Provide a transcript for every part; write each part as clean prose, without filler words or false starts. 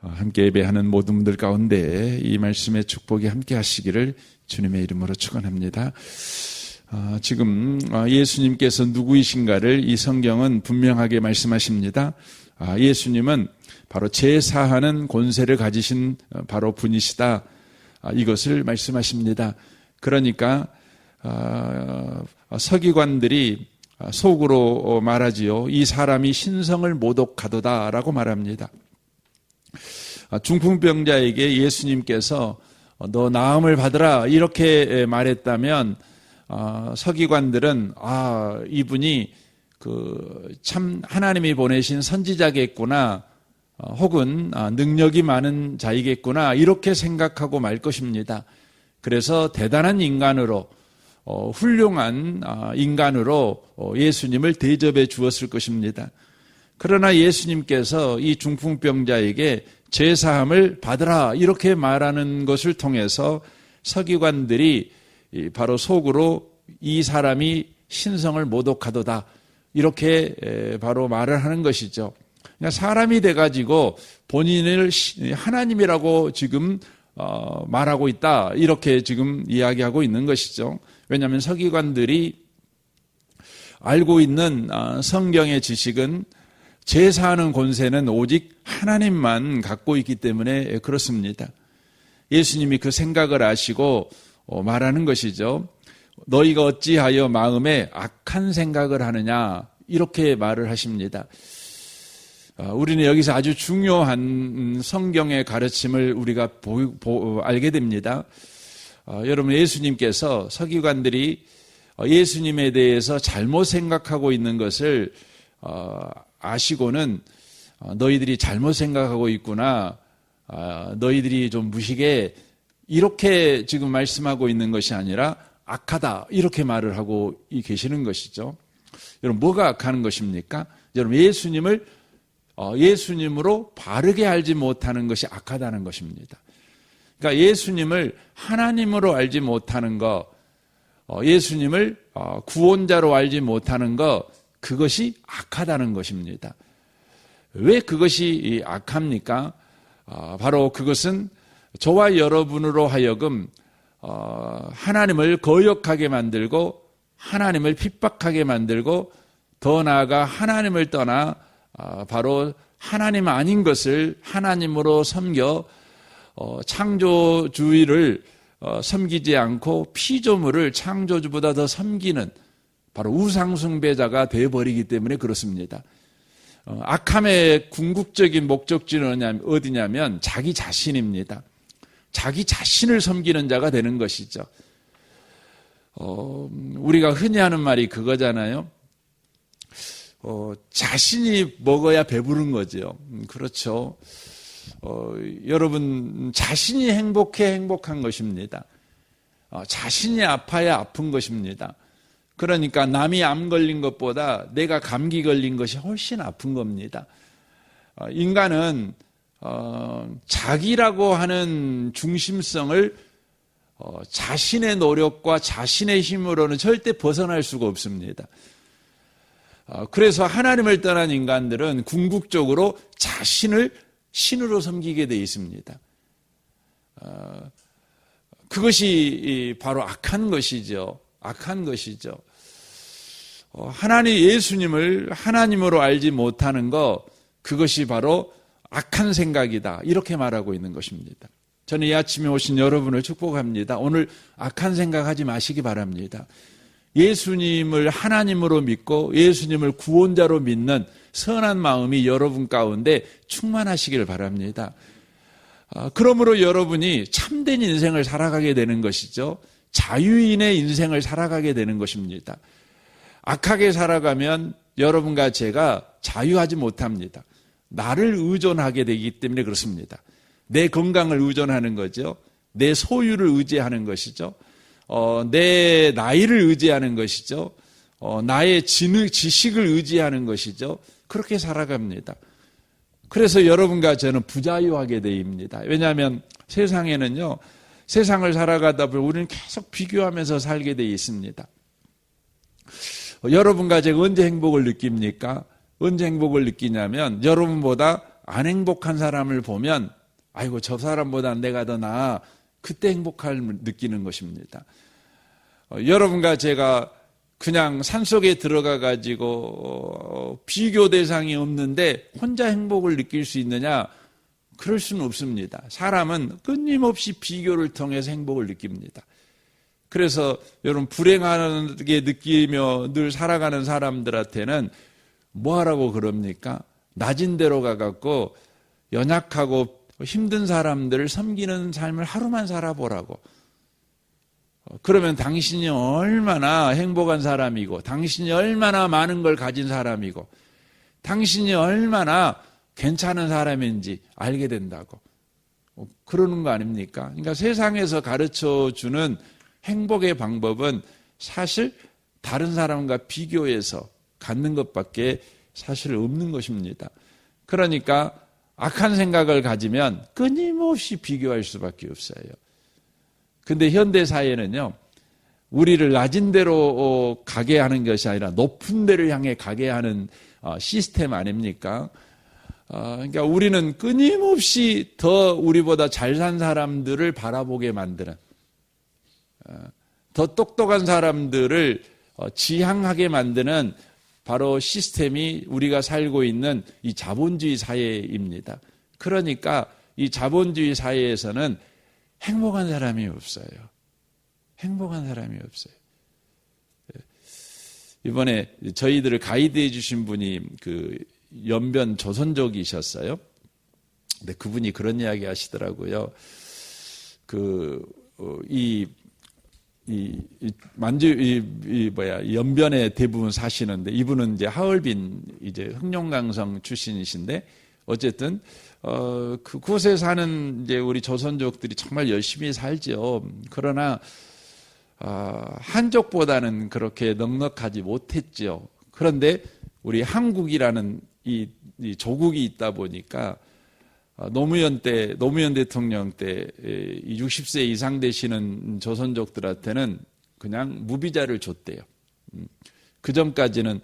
함께 예배하는 모든 분들 가운데 이 말씀의 축복이 함께 하시기를 주님의 이름으로 축원합니다. 지금 예수님께서 누구이신가를 이 성경은 분명하게 말씀하십니다. 예수님은 바로 제사하는 권세를 가지신 바로 분이시다. 이것을 말씀하십니다. 그러니까 서기관들이 속으로 말하지요. 이 사람이 신성을 모독하도다라고 말합니다. 중풍병자에게 예수님께서 너 나음을 받으라 이렇게 말했다면 서기관들은 이분이 참 하나님이 보내신 선지자겠구나, 혹은 능력이 많은 자이겠구나 이렇게 생각하고 말 것입니다. 그래서 대단한 인간으로, 훌륭한 인간으로 예수님을 대접해 주었을 것입니다. 그러나 예수님께서 이 중풍병자에게 제사함을 받으라 이렇게 말하는 것을 통해서 서기관들이 바로 속으로 이 사람이 신성을 모독하도다 이렇게 바로 말을 하는 것이죠. 그냥 사람이 돼가지고 본인을 하나님이라고 지금 말하고 있다 이렇게 지금 이야기하고 있는 것이죠. 왜냐하면 서기관들이 알고 있는 성경의 지식은 제사하는 권세는 오직 하나님만 갖고 있기 때문에 그렇습니다. 예수님이 그 생각을 아시고 말하는 것이죠. 너희가 어찌하여 마음에 악한 생각을 하느냐 이렇게 말을 하십니다. 우리는 여기서 아주 중요한 성경의 가르침을 우리가 알게 됩니다. 여러분, 예수님께서 서기관들이 예수님에 대해서 잘못 생각하고 있는 것을 아시고는 너희들이 잘못 생각하고 있구나, 너희들이 좀 무식해 이렇게 지금 말씀하고 있는 것이 아니라 악하다 이렇게 말을 하고 계시는 것이죠. 여러분, 뭐가 악한 것입니까? 여러분, 예수님으로 바르게 알지 못하는 것이 악하다는 것입니다. 그러니까 예수님을 하나님으로 알지 못하는 것, 예수님을 구원자로 알지 못하는 것, 그것이 악하다는 것입니다. 왜 그것이 악합니까? 바로 그것은 저와 여러분으로 하여금 하나님을 거역하게 만들고 하나님을 핍박하게 만들고 더 나아가 하나님을 떠나 바로 하나님 아닌 것을 하나님으로 섬겨 창조주의를 섬기지 않고 피조물을 창조주보다 더 섬기는 바로 우상숭배자가 되어버리기 때문에 그렇습니다. 악함의 궁극적인 목적지는 어디냐면 자기 자신입니다. 자기 자신을 섬기는 자가 되는 것이죠. 우리가 흔히 하는 말이 그거잖아요. 자신이 먹어야 배부른 거죠. 그렇죠. 여러분, 자신이 행복한 것입니다. 자신이 아파야 아픈 것입니다. 그러니까 남이 암 걸린 것보다 내가 감기 걸린 것이 훨씬 아픈 겁니다. 인간은 자기라고 하는 중심성을 자신의 노력과 자신의 힘으로는 절대 벗어날 수가 없습니다. 그래서 하나님을 떠난 인간들은 궁극적으로 자신을 신으로 섬기게 되어 있습니다. 그것이 바로 악한 것이죠. 악한 것이죠. 하나님 예수님을 하나님으로 알지 못하는 것, 그것이 바로 악한 생각이다. 이렇게 말하고 있는 것입니다. 저는 이 아침에 오신 여러분을 축복합니다. 오늘 악한 생각하지 마시기 바랍니다. 예수님을 하나님으로 믿고 예수님을 구원자로 믿는 선한 마음이 여러분 가운데 충만하시길 바랍니다. 그러므로 여러분이 참된 인생을 살아가게 되는 것이죠. 자유인의 인생을 살아가게 되는 것입니다. 악하게 살아가면 여러분과 제가 자유하지 못합니다. 나를 의존하게 되기 때문에 그렇습니다. 내 건강을 의존하는 거죠. 내 소유를 의지하는 것이죠. 내 나이를 의지하는 것이죠. 나의 지식을 의지하는 것이죠. 그렇게 살아갑니다. 그래서 여러분과 저는 부자유하게 됩니다. 왜냐하면 세상에는요, 세상을 살아가다 보면 우리는 계속 비교하면서 살게 되어 있습니다. 여러분과 제가 언제 행복을 느낍니까? 언제 행복을 느끼냐면 여러분보다 안 행복한 사람을 보면 아이고 저 사람보다 내가 더 나아, 그때 행복함을 느끼는 것입니다. 여러분과 제가 그냥 산속에 들어가 가지고 비교 대상이 없는데 혼자 행복을 느낄 수 있느냐? 그럴 수는 없습니다. 사람은 끊임없이 비교를 통해서 행복을 느낍니다. 그래서 여러분 불행하게 느끼며 늘 살아가는 사람들한테는 뭐 하라고 그럽니까? 낮은 데로 가갖고 연약하고 힘든 사람들을 섬기는 삶을 하루만 살아보라고. 그러면 당신이 얼마나 행복한 사람이고, 당신이 얼마나 많은 걸 가진 사람이고, 당신이 얼마나 괜찮은 사람인지 알게 된다고. 그러는 거 아닙니까? 그러니까 세상에서 가르쳐주는 행복의 방법은 사실 다른 사람과 비교해서 갖는 것밖에 사실 없는 것입니다. 그러니까 악한 생각을 가지면 끊임없이 비교할 수밖에 없어요. 근데 현대 사회는요, 우리를 낮은 데로 가게 하는 것이 아니라 높은 데를 향해 가게 하는 시스템 아닙니까? 그러니까 우리는 끊임없이 더 우리보다 잘 산 사람들을 바라보게 만드는, 더 똑똑한 사람들을 지향하게 만드는 바로 시스템이 우리가 살고 있는 이 자본주의 사회입니다. 그러니까 이 자본주의 사회에서는 행복한 사람이 없어요. 행복한 사람이 없어요. 이번에 저희들을 가이드해 주신 분이 그 연변 조선족이셨어요. 근데 그분이 그런 이야기 하시더라고요. 연변에 대부분 사시는데, 이분은 이제 하얼빈, 이제 흑룡강성 출신이신데, 어쨌든, 그곳에 사는 이제 우리 조선족들이 정말 열심히 살죠. 그러나, 한족보다는 그렇게 넉넉하지 못했죠. 그런데 우리 한국이라는 이 조국이 있다 보니까, 노무현 대통령 때 60세 이상 되시는 조선족들한테는 그냥 무비자를 줬대요. 그 전까지는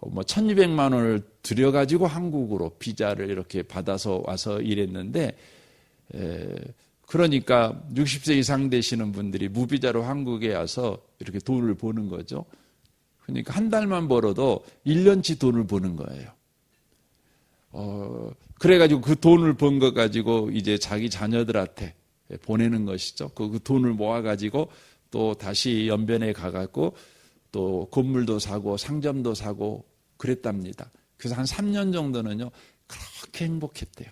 1200만 원을 들여가지고 한국으로 비자를 이렇게 받아서 와서 일했는데, 그러니까 60세 이상 되시는 분들이 무비자로 한국에 와서 이렇게 돈을 버는 거죠. 그러니까 한 달만 벌어도 1년치 돈을 버는 거예요. 그래가지고 그 돈을 번 거 가지고 이제 자기 자녀들한테 보내는 것이죠. 그 돈을 모아가지고 또 다시 연변에 가갖고 또 건물도 사고 상점도 사고 그랬답니다. 그래서 한 3년 정도는요, 그렇게 행복했대요.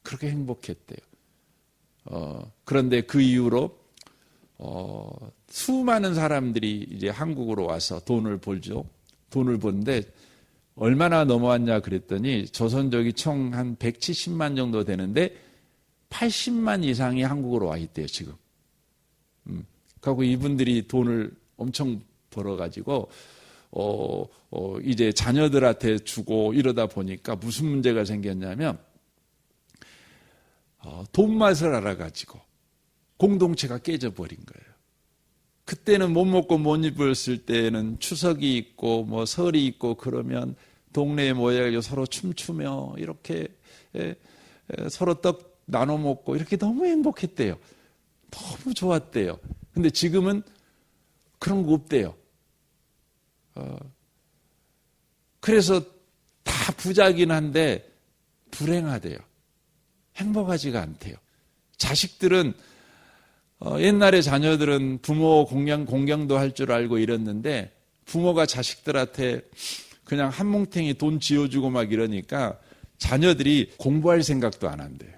그렇게 행복했대요. 그런데 그 이후로, 수많은 사람들이 이제 한국으로 와서 돈을 벌죠. 돈을 버는데, 얼마나 넘어왔냐 그랬더니 조선족이 총 한 170만 정도 되는데 80만 이상이 한국으로 와 있대요, 지금. 그리고 이분들이 돈을 엄청 벌어가지고 이제 자녀들한테 주고 이러다 보니까 무슨 문제가 생겼냐면, 돈 맛을 알아가지고 공동체가 깨져버린 거예요. 그때는 못 먹고 못 입었을 때는 추석이 있고 뭐 설이 있고 그러면 동네에 모여서 서로 춤추며 이렇게 서로 떡 나눠 먹고 이렇게 너무 행복했대요. 너무 좋았대요. 근데 지금은 그런 거 없대요. 그래서 다 부자긴 한데 불행하대요. 행복하지가 않대요. 자식들은 옛날에 자녀들은 부모 공경도 할 줄 알고 이랬는데, 부모가 자식들한테 그냥 한 뭉탱이 돈 쥐어주고 막 이러니까 자녀들이 공부할 생각도 안 한대요.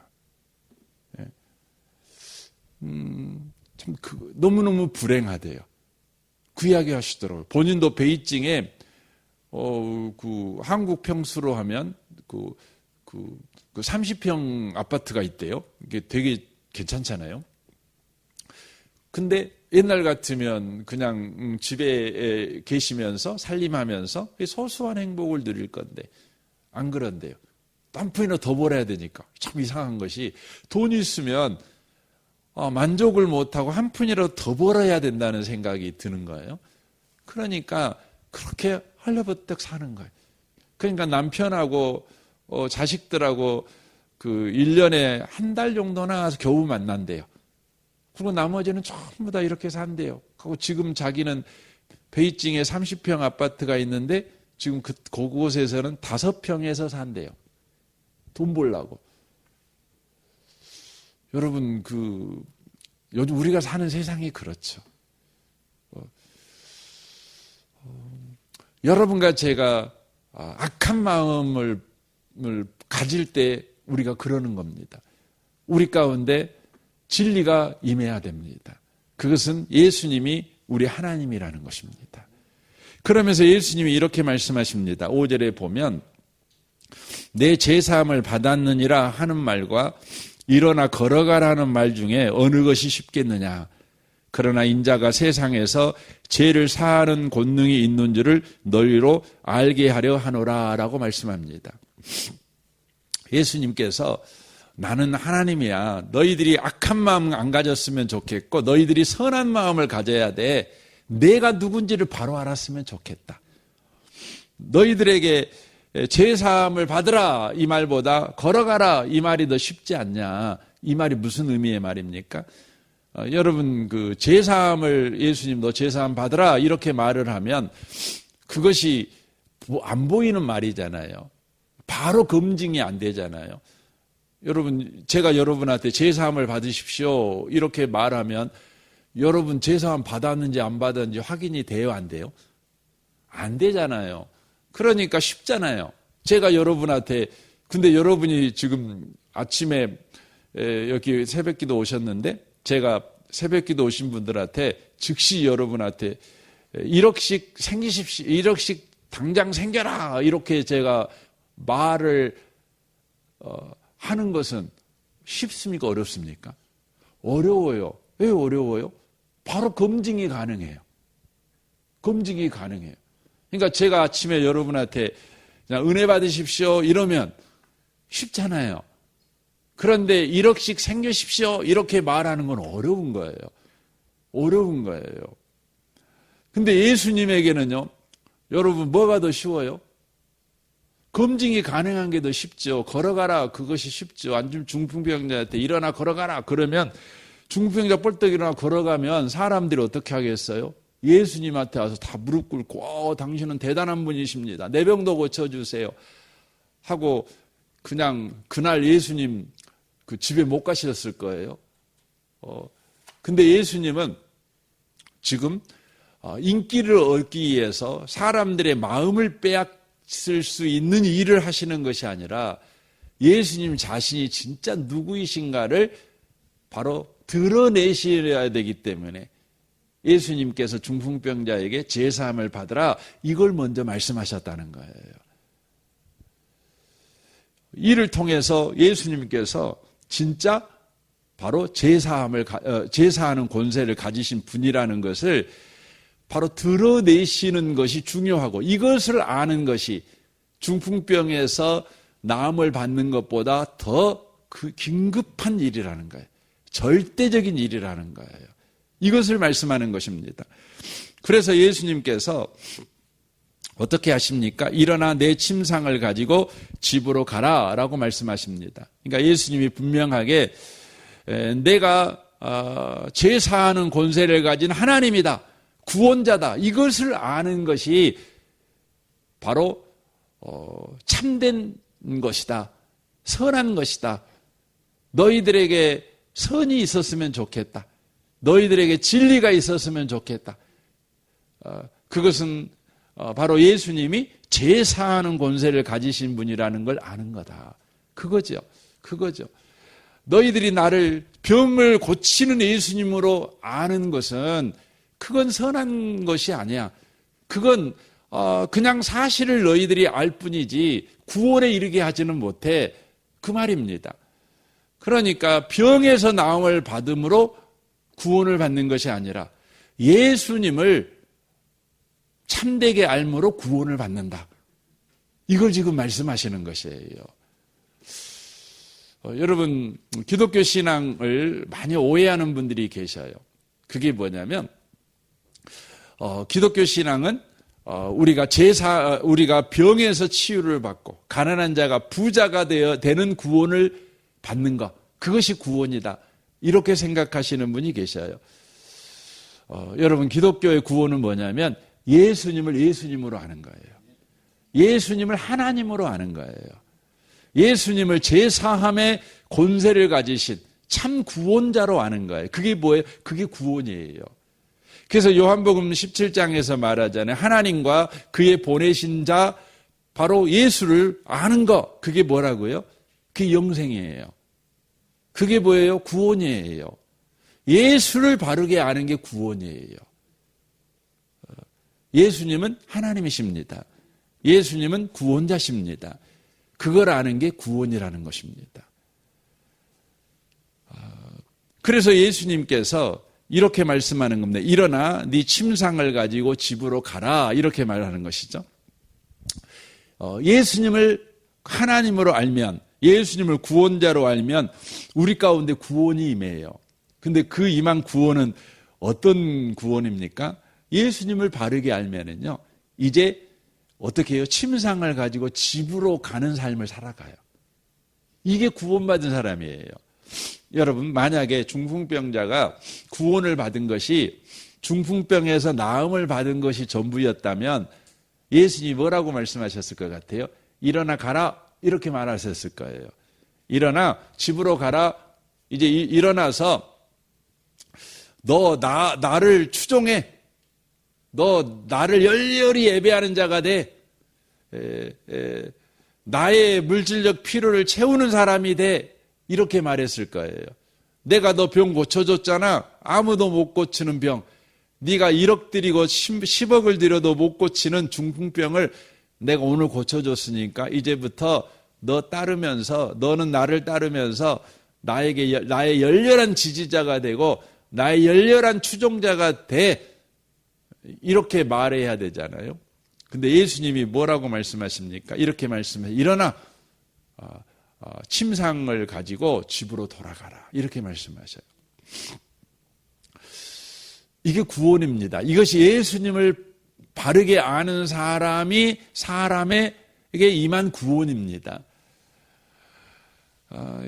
참 너무너무 불행하대요. 그 이야기 하시더라고요. 본인도 베이징에 그 한국 평수로 하면 그 30평 아파트가 있대요. 이게 되게 괜찮잖아요. 근데 옛날 같으면 그냥 집에 계시면서 살림하면서 소소한 행복을 누릴 건데 안 그런데요. 한 푼이나 더 벌어야 되니까. 참 이상한 것이, 돈이 있으면 만족을 못하고 한 푼이라도 더 벌어야 된다는 생각이 드는 거예요. 그러니까 그렇게 헐레벌떡 사는 거예요. 그러니까 남편하고 자식들하고 1년에 한 달 정도나 겨우 만난대요. 그리고 나머지는 전부 다 이렇게 산대요. 그리고 지금 자기는 베이징에 30평 아파트가 있는데 지금 그곳에서는 5평에서 산대요. 돈 벌라고. 여러분, 요즘 우리가 사는 세상이 그렇죠. 여러분과 제가 악한 마음을 가질 때 우리가 그러는 겁니다. 우리 가운데 진리가 임해야 됩니다. 그것은 예수님이 우리 하나님이라는 것입니다. 그러면서 예수님이 이렇게 말씀하십니다. 5절에 보면 내 제사함을 받았느니라 하는 말과 일어나 걸어가라는 말 중에 어느 것이 쉽겠느냐. 그러나 인자가 세상에서 죄를 사하는 권능이 있는 줄을 너희로 알게 하려 하노라 라고 말씀합니다. 예수님께서 나는 하나님이야. 너희들이 악한 마음 안 가졌으면 좋겠고 너희들이 선한 마음을 가져야 돼. 내가 누군지를 바로 알았으면 좋겠다. 너희들에게 죄사함을 받으라 이 말보다 걸어가라 이 말이 더 쉽지 않냐. 이 말이 무슨 의미의 말입니까? 여러분 죄사함을 예수님 너 죄사함 받으라 이렇게 말을 하면 그것이 안 보이는 말이잖아요. 바로 검증이 안 되잖아요. 여러분 제가 여러분한테 죄사함을 받으십시오 이렇게 말하면 여러분 죄사함 받았는지 안 받았는지 확인이 돼요 안 돼요? 안 되잖아요. 그러니까 쉽잖아요. 제가 여러분한테 근데 여러분이 지금 아침에 여기 새벽기도 오셨는데 제가 새벽기도 오신 분들한테 즉시 여러분한테 1억씩 생기십시오. 1억씩 당장 생겨라 이렇게 제가 말을 하는 것은 쉽습니까? 어렵습니까? 어려워요. 왜 어려워요? 바로 검증이 가능해요. 검증이 가능해요. 그러니까 제가 아침에 여러분한테 그냥 은혜 받으십시오 이러면 쉽잖아요. 그런데 1억씩 생기십시오 이렇게 말하는 건 어려운 거예요. 어려운 거예요. 근데 예수님에게는요. 여러분 뭐가 더 쉬워요? 검증이 가능한 게 더 쉽죠. 걸어가라 그것이 쉽죠. 앉은 중풍병자한테 일어나 걸어가라 그러면 중풍병자 뻘떡 일어나 걸어가면 사람들이 어떻게 하겠어요? 예수님한테 와서 다 무릎 꿇고 당신은 대단한 분이십니다. 내 병도 고쳐주세요 하고 그냥 그날 예수님 집에 못 가셨을 거예요. 근데 예수님은 지금 인기를 얻기 위해서 사람들의 마음을 빼앗을 수 있는 일을 하시는 것이 아니라 예수님 자신이 진짜 누구이신가를 바로 드러내셔야 되기 때문에 예수님께서 중풍병자에게 제사함을 받으라 이걸 먼저 말씀하셨다는 거예요. 이를 통해서 예수님께서 진짜 바로 제사하는 권세를 가지신 분이라는 것을 바로 드러내시는 것이 중요하고 이것을 아는 것이 중풍병에서 나음을 받는 것보다 더 긴급한 일이라는 거예요. 절대적인 일이라는 거예요. 이것을 말씀하는 것입니다. 그래서 예수님께서 어떻게 하십니까? 일어나 내 침상을 가지고 집으로 가라 라고 말씀하십니다. 그러니까 예수님이 분명하게 내가 제사하는 권세를 가진 하나님이다. 구원자다. 이것을 아는 것이 바로 참된 것이다. 선한 것이다. 너희들에게 선이 있었으면 좋겠다. 너희들에게 진리가 있었으면 좋겠다. 그것은 바로 예수님이 제사하는 권세를 가지신 분이라는 걸 아는 거다. 그거죠. 그거죠. 너희들이 나를 병을 고치는 예수님으로 아는 것은 그건 선한 것이 아니야. 그건 그냥 사실을 너희들이 알 뿐이지 구원에 이르게 하지는 못해. 그 말입니다. 그러니까 병에서 나음을 받음으로 구원을 받는 것이 아니라 예수님을 참되게 알므로 구원을 받는다. 이걸 지금 말씀하시는 것이에요. 여러분 기독교 신앙을 많이 오해하는 분들이 계셔요. 그게 뭐냐면 기독교 신앙은 우리가 병에서 치유를 받고 가난한 자가 부자가 되는 구원을 받는 것, 그것이 구원이다. 이렇게 생각하시는 분이 계셔요. 여러분, 기독교의 구원은 뭐냐면 예수님을 예수님으로 아는 거예요. 예수님을 하나님으로 아는 거예요. 예수님을 제사함의 권세를 가지신 참 구원자로 아는 거예요. 그게 뭐예요? 그게 구원이에요. 그래서 요한복음 17장에서 말하잖아요. 하나님과 그의 보내신 자 바로 예수를 아는 것, 그게 뭐라고요? 그게 영생이에요. 그게 뭐예요? 구원이에요. 예수를 바르게 아는 게 구원이에요. 예수님은 하나님이십니다. 예수님은 구원자십니다. 그걸 아는 게 구원이라는 것입니다. 그래서 예수님께서 이렇게 말씀하는 겁니다. 일어나 네 침상을 가지고 집으로 가라, 이렇게 말하는 것이죠. 예수님을 하나님으로 알면, 예수님을 구원자로 알면 우리 가운데 구원이 임해요. 근데 그 임한 구원은 어떤 구원입니까? 예수님을 바르게 알면은요, 이제 어떻게 해요? 침상을 가지고 집으로 가는 삶을 살아가요. 이게 구원받은 사람이에요. 여러분, 만약에 중풍병자가 구원을 받은 것이 중풍병에서 나음을 받은 것이 전부였다면 예수님이 뭐라고 말씀하셨을 것 같아요? 일어나 가라, 이렇게 말하셨을 거예요. 일어나 집으로 가라. 이제 일어나서 너 나를 추종해. 너 나를 열렬히 예배하는 자가 돼. 나의 물질적 필요를 채우는 사람이 돼. 이렇게 말했을 거예요. 내가 너 병 고쳐줬잖아. 아무도 못 고치는 병. 네가 1억 들이고 10억을 들여도 못 고치는 중풍병을 내가 오늘 고쳐줬으니까 이제부터 너 따르면서, 너는 나를 따르면서 나의 열렬한 지지자가 되고 나의 열렬한 추종자가 돼. 이렇게 말해야 되잖아요. 근데 예수님이 뭐라고 말씀하십니까? 이렇게 말씀해. 일어나 침상을 가지고 집으로 돌아가라. 이렇게 말씀하셔요. 이게 구원입니다. 이것이 예수님을 바르게 아는 사람에게 임한 구원입니다.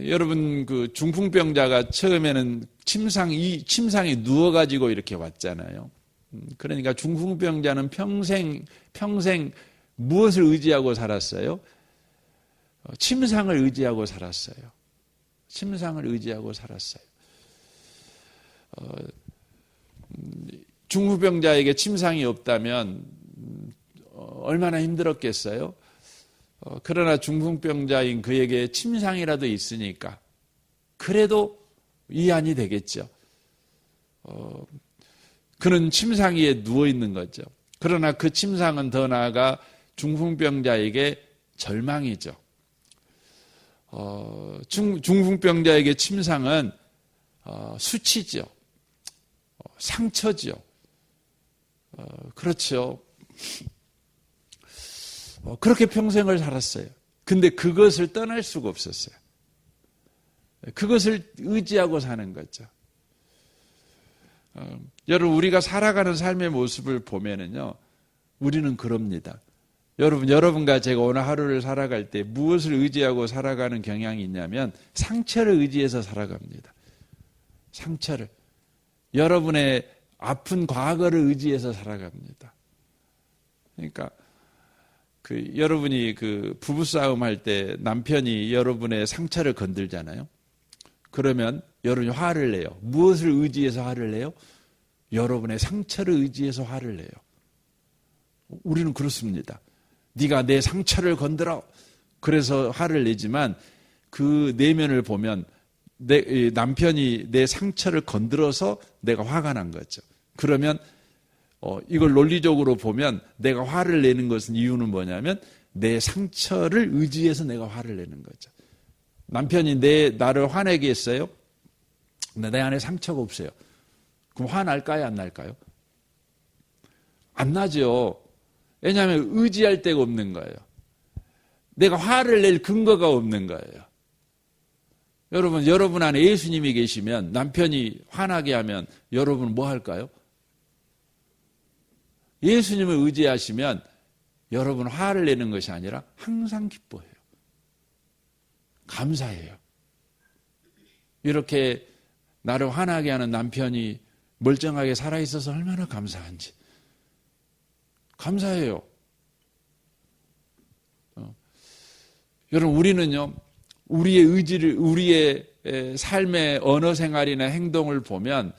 여러분, 그 중풍병자가 처음에는 침상에 누워가지고 이렇게 왔잖아요. 그러니까 중풍병자는 평생 무엇을 의지하고 살았어요? 침상을 의지하고 살았어요. 침상을 의지하고 살았어요. 중풍병자에게 침상이 없다면 얼마나 힘들었겠어요? 그러나 중풍병자인 그에게 침상이라도 있으니까 그래도 이안이 되겠죠. 그는 침상 위에 누워있는 거죠. 그러나 그 침상은 더 나아가 중풍병자에게 절망이죠. 중풍병자에게 침상은 수치죠. 상처죠. 그렇죠. 그렇게 평생을 살았어요. 근데 그것을 떠날 수가 없었어요. 그것을 의지하고 사는 거죠. 여러분, 우리가 살아가는 삶의 모습을 보면은요, 우리는 그럽니다. 여러분과 제가 오늘 하루를 살아갈 때 무엇을 의지하고 살아가는 경향이 있냐면 상처를 의지해서 살아갑니다. 상처를. 여러분의 아픈 과거를 의지해서 살아갑니다. 그러니까 여러분이 부부싸움 할 때 남편이 여러분의 상처를 건들잖아요. 그러면 여러분이 화를 내요. 무엇을 의지해서 화를 내요? 여러분의 상처를 의지해서 화를 내요. 우리는 그렇습니다. 네가 내 상처를 건드려. 그래서 화를 내지만 그 내면을 보면 남편이 내 상처를 건드려서 내가 화가 난 거죠. 그러면 이걸 논리적으로 보면 내가 화를 내는 것은 이유는 뭐냐면 내 상처를 의지해서 내가 화를 내는 거죠. 남편이 나를 화내게 했어요. 근데 내 안에 상처가 없어요. 그럼 화날까요? 안 날까요? 안 나죠. 왜냐하면 의지할 데가 없는 거예요. 내가 화를 낼 근거가 없는 거예요. 여러분 안에 예수님이 계시면 남편이 화나게 하면 여러분은 뭐 할까요? 예수님을 의지하시면 여러분 화를 내는 것이 아니라 항상 기뻐해요. 감사해요. 이렇게 나를 화나게 하는 남편이 멀쩡하게 살아있어서 얼마나 감사한지. 감사해요. 여러분, 우리는요, 우리의 의지를, 우리의 삶의 언어 생활이나 행동을 보면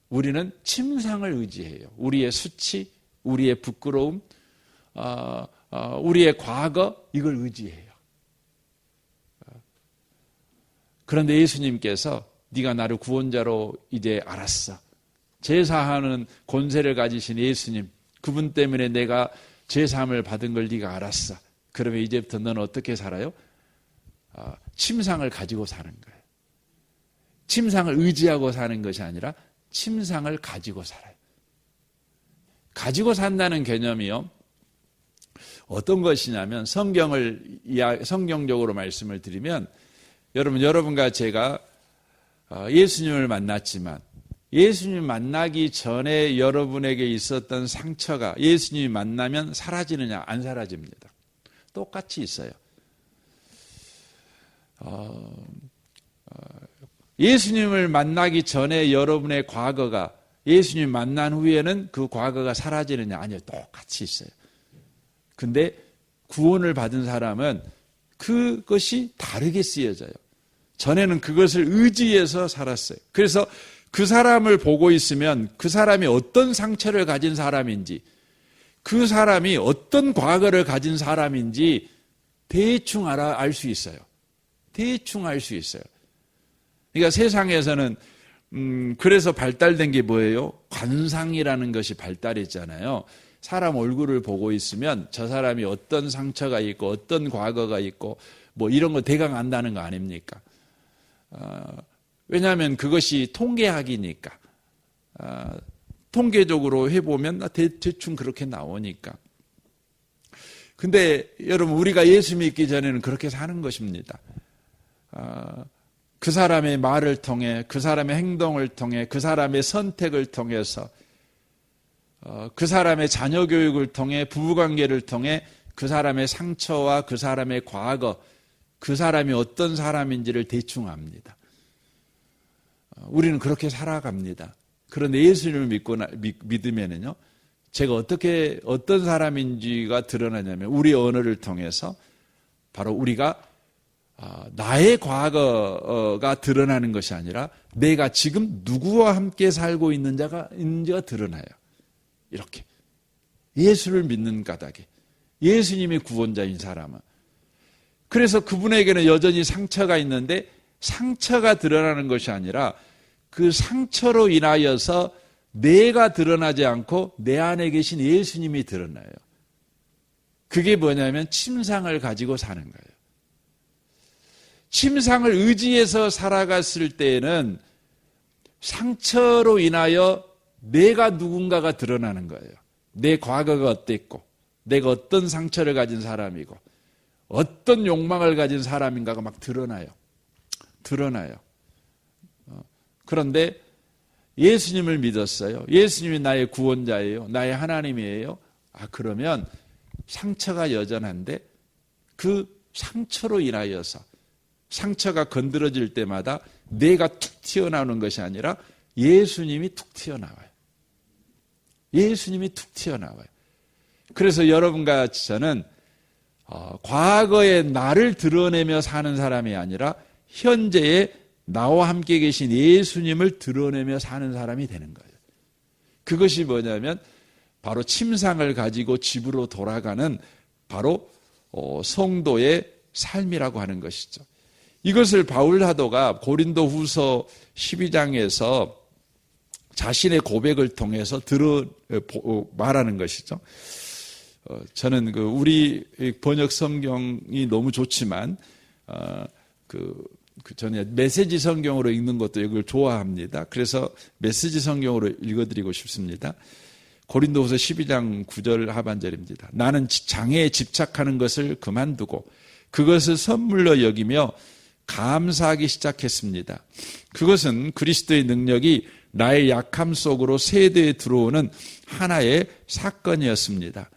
우리는 침상을 의지해요. 우리의 수치, 우리의 부끄러움, 우리의 과거, 이걸 의지해요. 그런데 예수님께서 네가 나를 구원자로 이제 알았어. 제사하는 권세를 가지신 예수님, 그분 때문에 내가 제사함을 받은 걸 네가 알았어. 그러면 이제부터 너는 어떻게 살아요? 침상을 가지고 사는 거예요. 침상을 의지하고 사는 것이 아니라 침상을 가지고 살아요. 가지고 산다는 개념이요, 어떤 것이냐면 성경적으로 말씀을 드리면 여러분과 제가 예수님을 만났지만 예수님 만나기 전에 여러분에게 있었던 상처가 예수님이 만나면 사라지느냐? 안 사라집니다. 똑같이 있어요. 예수님을 만나기 전에 여러분의 과거가 예수님 만난 후에는 그 과거가 사라지느냐? 아니요. 똑같이 있어요. 근데 구원을 받은 사람은 그것이 다르게 쓰여져요. 전에는 그것을 의지해서 살았어요. 그래서 그 사람을 보고 있으면 그 사람이 어떤 상처를 가진 사람인지, 그 사람이 어떤 과거를 가진 사람인지 대충 알 수 있어요. 대충 알 수 있어요. 그러니까 세상에서는 그래서 발달된 게 뭐예요? 관상이라는 것이 발달했잖아요. 사람 얼굴을 보고 있으면 저 사람이 어떤 상처가 있고 어떤 과거가 있고 뭐 이런 거 대강 안다는 거 아닙니까? 왜냐하면 그것이 통계학이니까. 통계적으로 해보면 대충 그렇게 나오니까. 근데 여러분, 우리가 예수 믿기 전에는 그렇게 사는 것입니다. 그 사람의 말을 통해, 그 사람의 행동을 통해, 그 사람의 선택을 통해서, 그 사람의 자녀 교육을 통해, 부부관계를 통해 그 사람의 상처와 그 사람의 과거, 그 사람이 어떤 사람인지를 대충 압니다. 우리는 그렇게 살아갑니다. 그런데 예수님을 믿으면은요, 제가 어떤 사람인지가 드러나냐면 우리의 언어를 통해서 바로 우리가 나의 과거가 드러나는 것이 아니라 내가 지금 누구와 함께 살고 있는지가 드러나요. 이렇게. 예수를 믿는 까닭에. 예수님이 구원자인 사람은. 그래서 그분에게는 여전히 상처가 있는데 상처가 드러나는 것이 아니라 그 상처로 인하여서 내가 드러나지 않고 내 안에 계신 예수님이 드러나요. 그게 뭐냐면 침상을 가지고 사는 거예요. 침상을 의지해서 살아갔을 때에는 상처로 인하여 내가 누군가가 드러나는 거예요. 내 과거가 어땠고 내가 어떤 상처를 가진 사람이고 어떤 욕망을 가진 사람인가가 막 드러나요. 그런데 예수님을 믿었어요. 예수님이 나의 구원자예요. 나의 하나님이에요. 그러면 상처가 여전한데 그 상처로 인하여서 상처가 건드려질 때마다 내가 툭 튀어나오는 것이 아니라 예수님이 툭 튀어나와요. 예수님이 툭 튀어나와요. 그래서 여러분과 저는 과거의 나를 드러내며 사는 사람이 아니라 현재의 나와 함께 계신 예수님을 드러내며 사는 사람이 되는 거예요. 그것이 뭐냐면 바로 침상을 가지고 집으로 돌아가는 바로 성도의 삶이라고 하는 것이죠. 이것을 바울 사도가 고린도 후서 12장에서 자신의 고백을 통해서 말하는 것이죠. 저는 우리 번역 성경이 너무 좋지만, 저는 메시지 성경으로 읽는 것도 이걸 좋아합니다. 그래서 메시지 성경으로 읽어드리고 싶습니다. 고린도후서 12장 9절 하반절입니다. 나는 장애에 집착하는 것을 그만두고 그것을 선물로 여기며 감사하기 시작했습니다. 그것은 그리스도의 능력이 나의 약함 속으로 세대에 들어오는 하나의 사건이었습니다.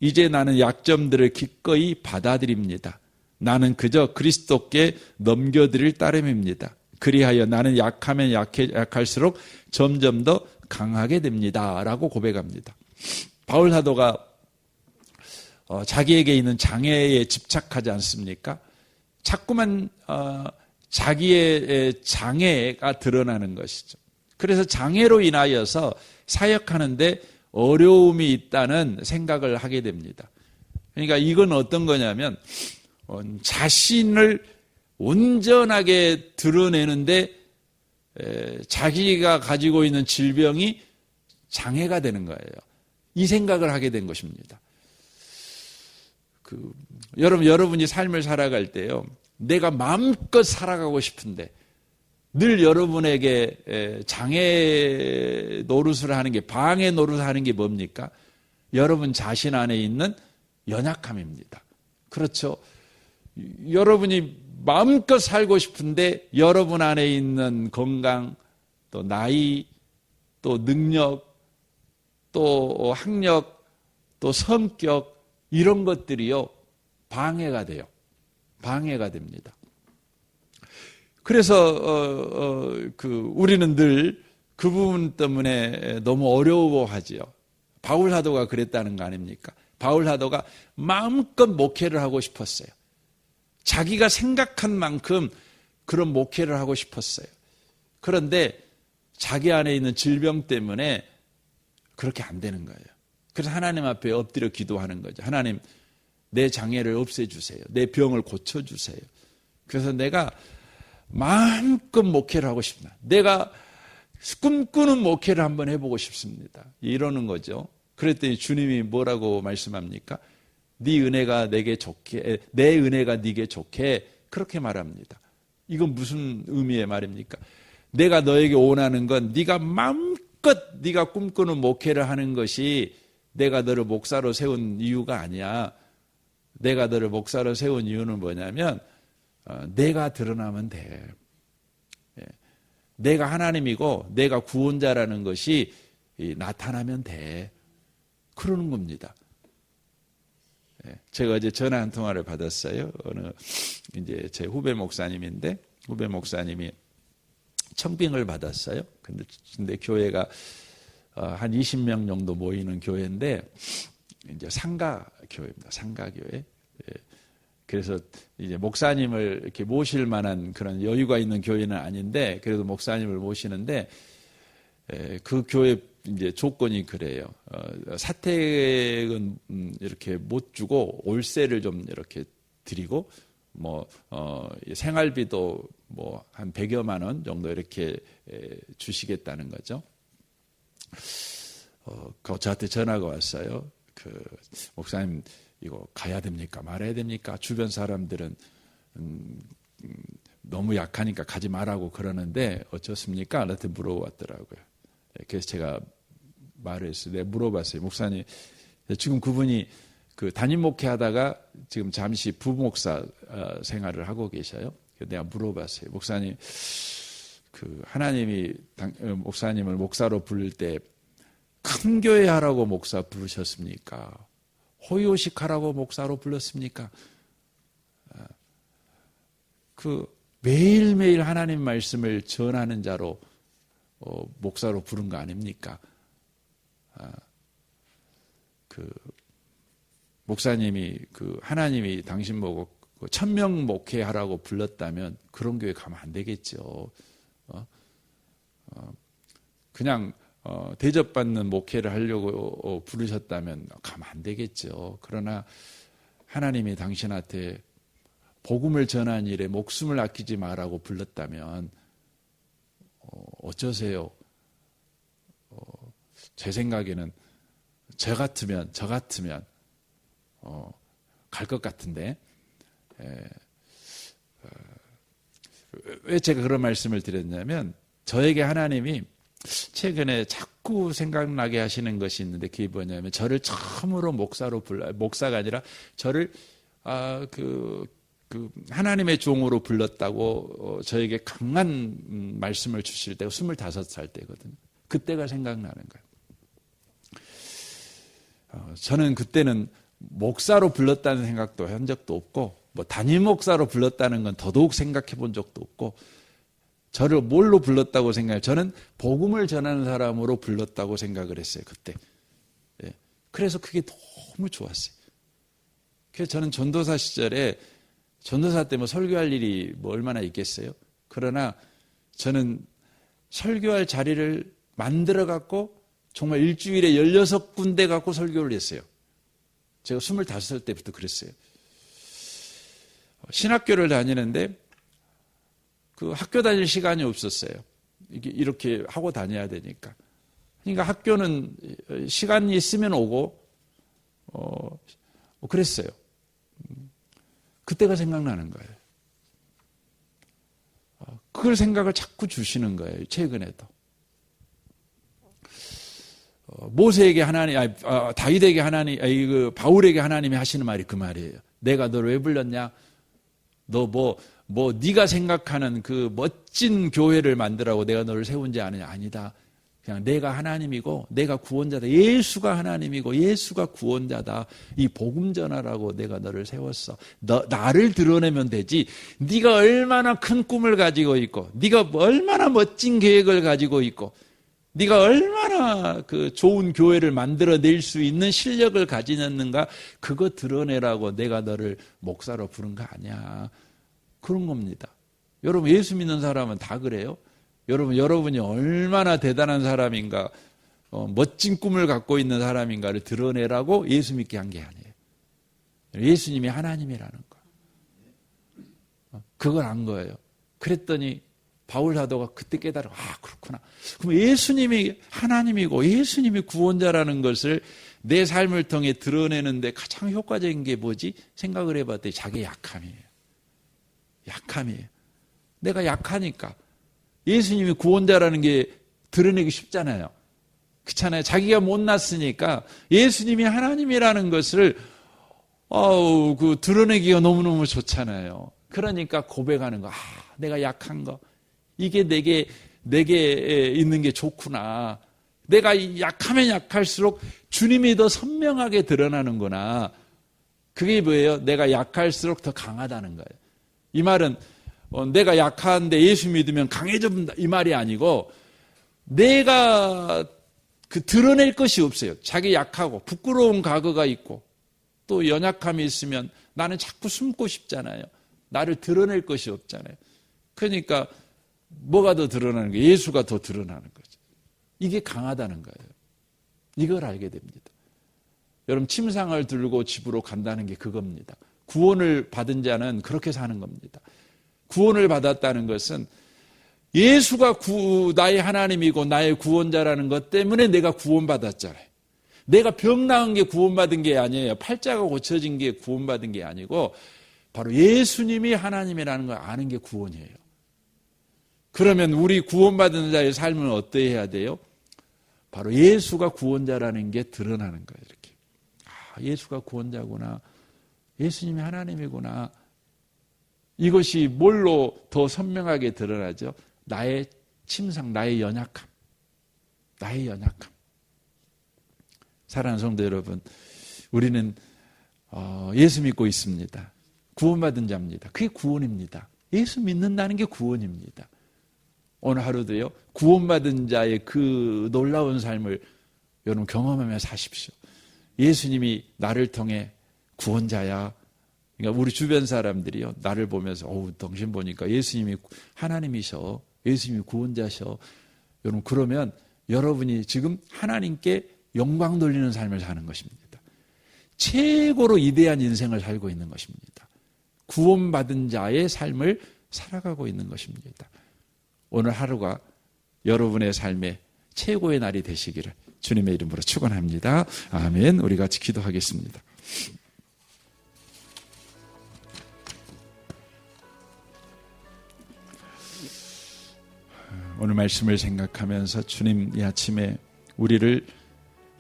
이제 나는 약점들을 기꺼이 받아들입니다. 나는 그저 그리스도께 넘겨드릴 따름입니다. 그리하여 나는 약하면 약할수록 점점 더 강하게 됩니다. 라고 고백합니다. 바울 사도가 자기에게 있는 장애에 집착하지 않습니까? 자꾸만 자기의 장애가 드러나는 것이죠. 그래서 장애로 인하여서 사역하는데 어려움이 있다는 생각을 하게 됩니다. 그러니까 이건 어떤 거냐면 자신을 온전하게 드러내는데 자기가 가지고 있는 질병이 장애가 되는 거예요. 이 생각을 하게 된 것입니다. 여러분이 삶을 살아갈 때요, 내가 마음껏 살아가고 싶은데 늘 여러분에게 장애 노릇을 하는 게, 방해 노릇을 하는 게 뭡니까? 여러분 자신 안에 있는 연약함입니다. 그렇죠? 여러분이 마음껏 살고 싶은데 여러분 안에 있는 건강, 또 나이, 또 능력, 또 학력, 또 성격, 이런 것들이요, 방해가 돼요. 방해가 됩니다. 그래서 우리는 늘 그 부분 때문에 너무 어려워하지요. 바울 사도가 그랬다는 거 아닙니까? 바울 사도가 마음껏 목회를 하고 싶었어요. 자기가 생각한 만큼 그런 목회를 하고 싶었어요. 그런데 자기 안에 있는 질병 때문에 그렇게 안 되는 거예요. 그래서 하나님 앞에 엎드려 기도하는 거죠. 하나님, 내 장애를 없애주세요. 내 병을 고쳐주세요. 그래서 내가 마음껏 목회를 하고 싶다. 내가 꿈꾸는 목회를 한번 해보고 싶습니다. 이러는 거죠. 그랬더니 주님이 뭐라고 말씀합니까? 네 은혜가 내게 좋게, 내 은혜가 네게 좋게, 그렇게 말합니다. 이건 무슨 의미의 말입니까? 내가 너에게 원하는 건 네가 마음껏 네가 꿈꾸는 목회를 하는 것이 내가 너를 목사로 세운 이유가 아니야. 내가 너를 목사로 세운 이유는 뭐냐면 내가 드러나면 돼. 내가 하나님이고 내가 구원자라는 것이 나타나면 돼. 그러는 겁니다. 제가 어제 전화 한 통화를 받았어요. 이제 제 후배 목사님인데, 후배 목사님이 청빙을 받았어요. 근데 교회가 한 20명 정도 모이는 교회인데, 이제 상가 교회입니다. 상가 교회. 그래서 이제 목사님을 이렇게 모실 만한 그런 여유가 있는 교회는 아닌데, 그래도 목사님을 모시는데, 그 교회 이제 조건이 그래요. 사택은 이렇게 못 주고 월세를 좀 이렇게 드리고, 생활비도 한 100여만 원 정도 이렇게 주시겠다는 거죠. 저한테 전화가 왔어요. 목사님, 이거 가야 됩니까? 말아야 됩니까? 주변 사람들은 너무 약하니까 가지 말라고 그러는데 어쩌습니까? 나한테 물어봤더라고요. 그래서 제가 말을 했어요. 내가 물어봤어요. 목사님, 지금 그분이 담임 목회하다가 지금 잠시 부목사 생활을 하고 계셔요. 내가 물어봤어요. 목사님, 하나님이 목사님을 목사로 부를 때 큰 교회 하라고 목사 부르셨습니까? 호요식 하라고 목사로 불렀습니까? 매일매일 하나님 말씀을 전하는 자로 목사로 부른 거 아닙니까? 목사님이 하나님이 당신 보고 1000명 목회하라고 불렀다면 그런 교회 가면 안 되겠죠. 그냥 대접받는 목회를 하려고 부르셨다면 가면 안 되겠죠. 그러나 하나님이 당신한테 복음을 전하는 일에 목숨을 아끼지 말라고 불렀다면 어쩌세요? 제 생각에는 저 같으면 갈 것 같은데, 왜 제가 그런 말씀을 드렸냐면, 저에게 하나님이 최근에 자꾸 생각나게 하시는 것이 있는데, 그게 뭐냐면 저를 처음으로 목사가 아니라 저를 그 하나님의 종으로 불렀다고 저에게 강한 말씀을 주실 때가 25살 때거든요. 그때가 생각나는 거예요. 저는 그때는 목사로 불렀다는 생각도 한 적도 없고 뭐 담임 목사로 불렀다는 건 더더욱 생각해 본 적도 없고 저를 뭘로 불렀다고 생각해요? 저는 복음을 전하는 사람으로 불렀다고 생각을 했어요. 그때. 예. 그래서 그게 너무 좋았어요. 그래서 저는 전도사 시절에 전도사 때 뭐 설교할 일이 뭐 얼마나 있겠어요? 그러나 저는 설교할 자리를 만들어 갖고 정말 일주일에 16군데 갖고 설교를 했어요. 제가 25살 때부터 그랬어요. 신학교를 다니는데 그 학교 다닐 시간이 없었어요. 이렇게 하고 다녀야 되니까. 그러니까 학교는 시간이 있으면 오고 그랬어요. 그때가 생각나는 거예요. 그걸 생각을 자꾸 주시는 거예요. 최근에도. 모세에게 하나님, 다윗에게 하나님, 바울에게 하나님이 하시는 말이 그 말이에요. 내가 너를 왜 불렀냐? 너 네가 생각하는 그 멋진 교회를 만들라고 내가 너를 세운 지 아느냐? 아니다. 그냥 내가 하나님이고 내가 구원자다. 예수가 하나님이고 예수가 구원자다. 이 복음 전하라고 내가 너를 세웠어. 나를 드러내면 되지. 네가 얼마나 큰 꿈을 가지고 있고 네가 얼마나 멋진 계획을 가지고 있고 네가 얼마나 그 좋은 교회를 만들어낼 수 있는 실력을 가지는가 그거 드러내라고 내가 너를 목사로 부른 거 아니야. 그런 겁니다. 여러분 예수 믿는 사람은 다 그래요. 여러분이 얼마나 대단한 사람인가, 멋진 꿈을 갖고 있는 사람인가를 드러내라고 예수 믿게 한 게 아니에요. 예수님이 하나님이라는 거. 그걸 안 거예요. 그랬더니 바울 사도가 그때 깨달아, 그렇구나. 그럼 예수님이 하나님이고 예수님이 구원자라는 것을 내 삶을 통해 드러내는데 가장 효과적인 게 뭐지? 생각을 해봤더니 자기 약함이에요. 내가 약하니까. 예수님이 구원자라는 게 드러내기 쉽잖아요. 그렇잖아요. 자기가 못났으니까 예수님이 하나님이라는 것을 드러내기가 너무너무 좋잖아요. 그러니까 고백하는 거. 내가 약한 거. 이게 내게 있는 게 좋구나. 내가 약하면 약할수록 주님이 더 선명하게 드러나는구나. 그게 뭐예요? 내가 약할수록 더 강하다는 거예요. 이 말은 내가 약한데 예수 믿으면 강해진다 이 말이 아니고 내가 드러낼 것이 없어요. 자기 약하고 부끄러운 과거가 있고 또 연약함이 있으면 나는 자꾸 숨고 싶잖아요. 나를 드러낼 것이 없잖아요. 그러니까 뭐가 더 드러나는 거예요? 예수가 더 드러나는 거죠. 이게 강하다는 거예요. 이걸 알게 됩니다. 여러분 침상을 들고 집으로 간다는 게 그겁니다. 구원을 받은 자는 그렇게 사는 겁니다. 구원을 받았다는 것은 예수가 나의 하나님이고 나의 구원자라는 것 때문에 내가 구원받았잖아요. 내가 병 나은 게 구원받은 게 아니에요. 팔자가 고쳐진 게 구원받은 게 아니고 바로 예수님이 하나님이라는 걸 아는 게 구원이에요. 그러면 우리 구원받은 자의 삶은 어떠해야 돼요? 바로 예수가 구원자라는 게 드러나는 거예요. 이렇게. 예수가 구원자구나. 예수님이 하나님이구나. 이것이 뭘로 더 선명하게 드러나죠? 나의 침상, 나의 연약함. 사랑하는 성도 여러분, 우리는 예수 믿고 있습니다. 구원받은 자입니다. 그게 구원입니다. 예수 믿는다는 게 구원입니다. 오늘 하루도요, 구원받은 자의 그 놀라운 삶을 여러분 경험하며 사십시오. 예수님이 나를 통해 구원자야. 그러니까 우리 주변 사람들이요, 나를 보면서 당신 보니까 예수님이 하나님이셔. 예수님이 구원자셔. 여러분 그러면 여러분이 지금 하나님께 영광 돌리는 삶을 사는 것입니다. 최고로 위대한 인생을 살고 있는 것입니다. 구원받은 자의 삶을 살아가고 있는 것입니다. 오늘 하루가 여러분의 삶의 최고의 날이 되시기를 주님의 이름으로 축원합니다. 아멘. 우리 같이 기도하겠습니다. 오늘 말씀을 생각하면서 주님 이 아침에 우리를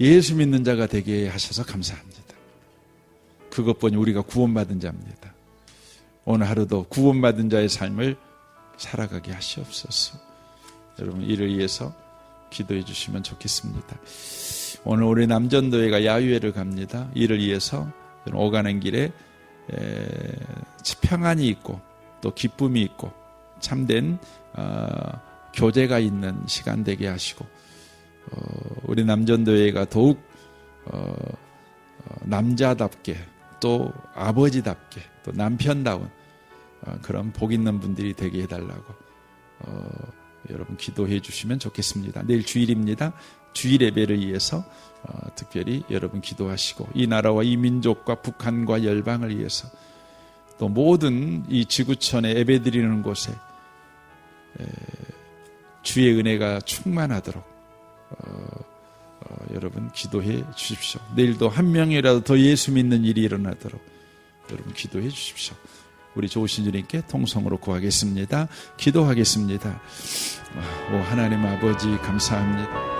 예수 믿는 자가 되게 하셔서 감사합니다. 그것뿐이 우리가 구원받은 자입니다. 오늘 하루도 구원받은 자의 삶을 살아가게 하시옵소서. 여러분 이를 위해서 기도해 주시면 좋겠습니다. 오늘 우리 남전도회가 야유회를 갑니다. 이를 위해서 오가는 길에 평안이 있고 또 기쁨이 있고 참된 교제가 있는 시간 되게 하시고 우리 남전도회가 더욱 남자답게 또 아버지답게 또 남편다운 그런 복 있는 분들이 되게 해달라고 여러분 기도해 주시면 좋겠습니다. 내일 주일입니다. 주일 예배를 위해서 특별히 여러분 기도하시고 이 나라와 이 민족과 북한과 열방을 위해서 또 모든 이 지구촌에 예배드리는 곳에 주의 은혜가 충만하도록 여러분 기도해 주십시오. 내일도 한 명이라도 더 예수 믿는 일이 일어나도록 여러분 기도해 주십시오. 우리 좋으신 주님께 통성으로 구하겠습니다. 기도하겠습니다. 오 하나님 아버지 감사합니다.